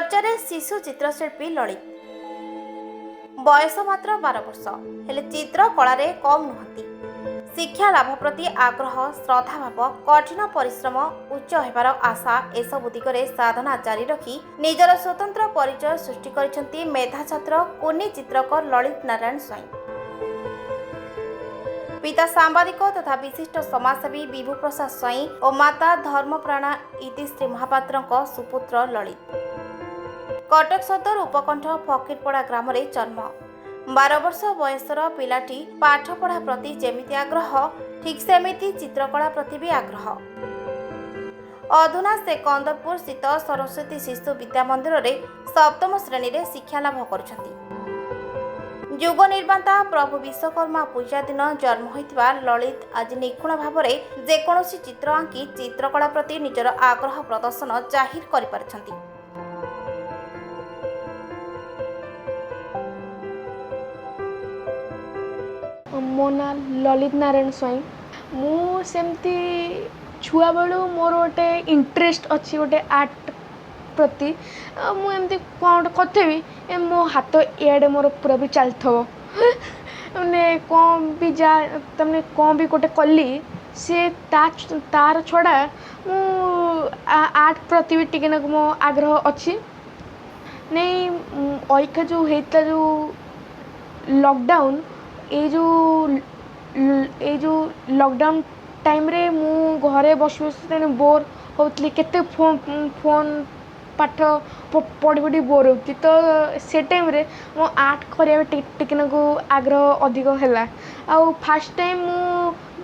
चर्चा शिशु चित्रशिल्पी ललित बयस मात्र 12 वर्ष हेले चित्र कलार कम नुहति। शिक्षा लाभ प्रति आग्रह श्रद्धाभाव कठिन परिश्रम उच्च होबार आशा एसबु दिगरे साधना जारी रखी निजर स्वतंत्र परिचय सृष्टि करिसेंती मेधा छात्र कुनी चित्रकर ललित नारायण स्वयं। पिता सांबादिक तथा विशिष्ट समाजसेवी विभु प्रसाद स्वयं और माता धर्मप्राणा इतिश्री महापात्र सुपुत्र ललित। कटक सदर उपकंठ फकीरपड़ा ग्राम जन्म। 12 वर्ष बयसर पिलाटी पाठपढ़ा प्रति जेमिति आग्रह ठीक सेमिति चित्रकला प्रति भी आग्रह। अधुना से कंदरपुर स्थित सरस्वती शिशु विद्या मंदिर रे सप्तम श्रेणी रे शिक्षा लाभ करुछंती। युग निर्माता प्रभु विश्वकर्मा पूजा दिन जन्म होइतिबा ललित आज निखुण भाव में जेकोसी चित्र आंकी चित्रकला प्रति निजर आग्रह प्रदर्शन जाहिर करि पारछंती। मो ना ललित नारायण स्वयं। मुझे छुआ बेलू मोर गोटे इंटरेस्ट अच्छी गोटे आर्ट प्रति मुझे कौन कथेबी मो हाथ इे मोर पूरा भी चल मैंने कौन भी जा तमने कौन भी गोटे कली सी तार छड़ा मु आर्ट प्रति भी टिके मो आग्रह अच्छी नहीं। अइका जो होता जो लॉकडाउन ये जो लॉकडाउन टाइम रे मु घरे बस बोर होती केते फोन पाठ पढ़ी पढ़ी बोर होती तो से टाइम रे मो आर्ट करिया टिकनाकू आग्रह अधिक है। आउ फास्ट टाइम मु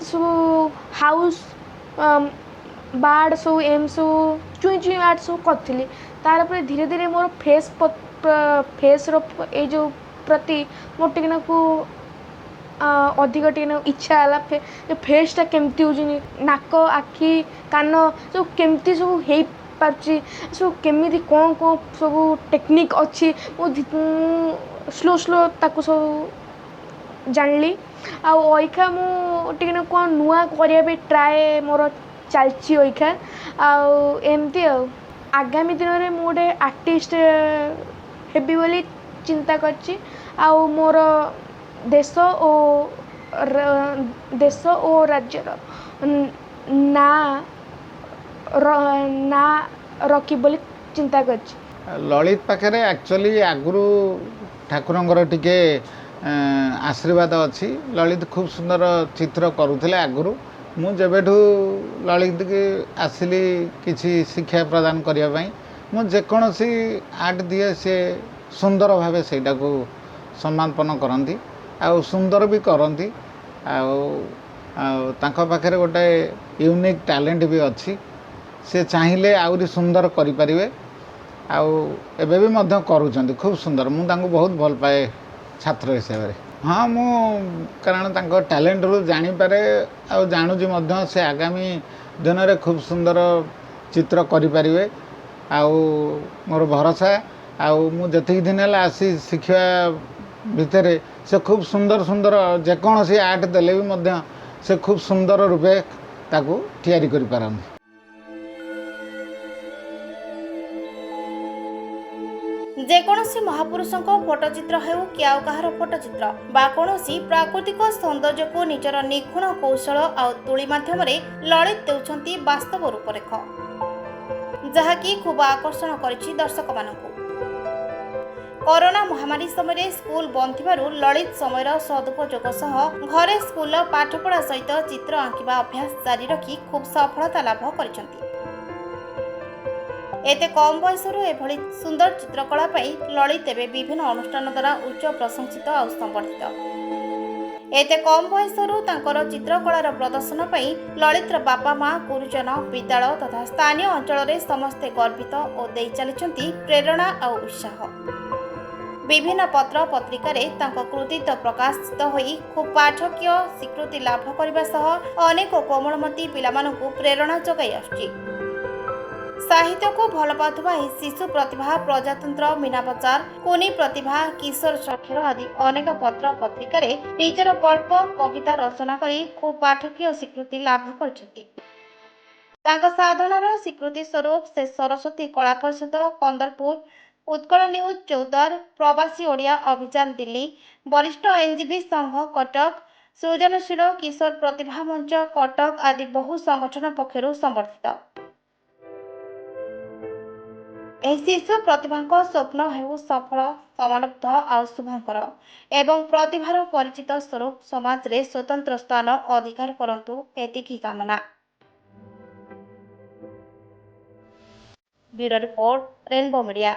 सब हाउस बार्ड सब एम सब चुई चुई आर्ट सब करी तार पर धीरे धीरे मोर फेस रे जो प्रति मोर टिकनाकू अधिक टिके इच्छा है फेसटा केमती हो नाक आखि कान सब केमती सब हो पार्ची सब केमी कौन कौन सब टेक्निक अच्छी स्लो स्लो ताकू सब जानली। आइखा मुझे कौन नुआ करिया ट्राए मोर चलची अइखा आमती आगामी दिन में मुझे गोटे आर्टिस्ट हेबी बोली चिंता करची। मोर देश और राज्यर ना रखी बोली चिंता कर। ललित पाखे एक्चुअली आगुरी ठाकुर टिके आशीर्वाद अच्छी। ललित खूब सुंदर चित्र करुले आगुरी मुझेठू ललित के आसिली किसी शिक्षा प्रदान करने मुझेकोसी आर्ट दिए सी सुंदर भाव से सम्मानपन करती आउ सुंदर भी करती पाखे गोटे यूनिक टैलेंट भी अच्छी से चाहिए आउरी सुंदर करें आबे भी करुँच खूब सुंदर मुझे बहुत भल पाए छात्र हिसाब से। हाँ मु कारण टैलेंट रू जानीपे आ जानूँ से आगामी दिन में खूब सुंदर चित्र करें मोर भरोसा आती दिन है आसी शिक्षा भितर से खूब सुंदर सुंदर जेकोसी आर्ट देले भी से खूब सुंदर रूपे ताकू तैयारी करि पारंती। जेकोसी महापुरुषों फोटोचित्र हेउ कि आउ कहार फोटोचित्र बा कोनोसी प्राकृतिक सौंदर्य को निजर निखुण कौशल आ तुली माध्यम ललित देउछंती वास्तव रूपरेख जहाँकि खूब आकर्षण करिछि दर्शक मानकू। कोरोना महामारी समय स्कूल बंद थिबारु ललित समय सदुपयोग सह घरे स्कूल पाठपढ़ा सहित चित्र आंकिबा अभ्यास जारी रखी खूब सफलता लाभ करिसेंती। एते कम बयसरु एभली सुंदर चित्रकला पाई ललित एबे विभिन्न अनुष्ठान द्वारा उच्च प्रशंसित और संवर्धित। एते कम बयसरु तांकर चित्रकलार प्रदर्शन पाई ललितर बापा माँ गुरुजन विद्यालय तथा स्थानीय अंचल रे समस्ते गर्वित और देई चलिछंती प्रेरणा और उत्साह। विभिन्न पत्र पत्रिका कृतित्व प्रकाशित होई खूब पाठकीय स्वीकृति लाभ करने सह अनेक कोमलमती पिलामानंकु प्रेरणा जगाई आछी। साहित्य को भल पाथुबा शिशु प्रतिभा प्रजातंत्र मीना बजार कुनी प्रतिभा किशोर साक्षर आदि अनेक पत्र पत्रिका निजर गल्प कविता रचना करी खूब पाठकीय स्वीकृति लाभ करछथि। साधनार स्वीकृति स्वरूप से सरस्वती कला परिषद कंदरपुर उत्कल न्यूज चौदर प्रवासी ओडिया अभियान दिल्ली वरिष्ठ एनजीबी संघ कटक सृजनशील किशोर प्रतिभा मंच कटक आदि बहु संगठन पक्षर समर्थित शिशु प्रतिभा स्वप्न हेउ सफल समालब्ध आउ शुभंकर एवं प्रतिभार परिचित स्वरूप समाज रे स्वतंत्र स्थान अधिकार करंतु एतिकी कामना। Bureau report rainbow media.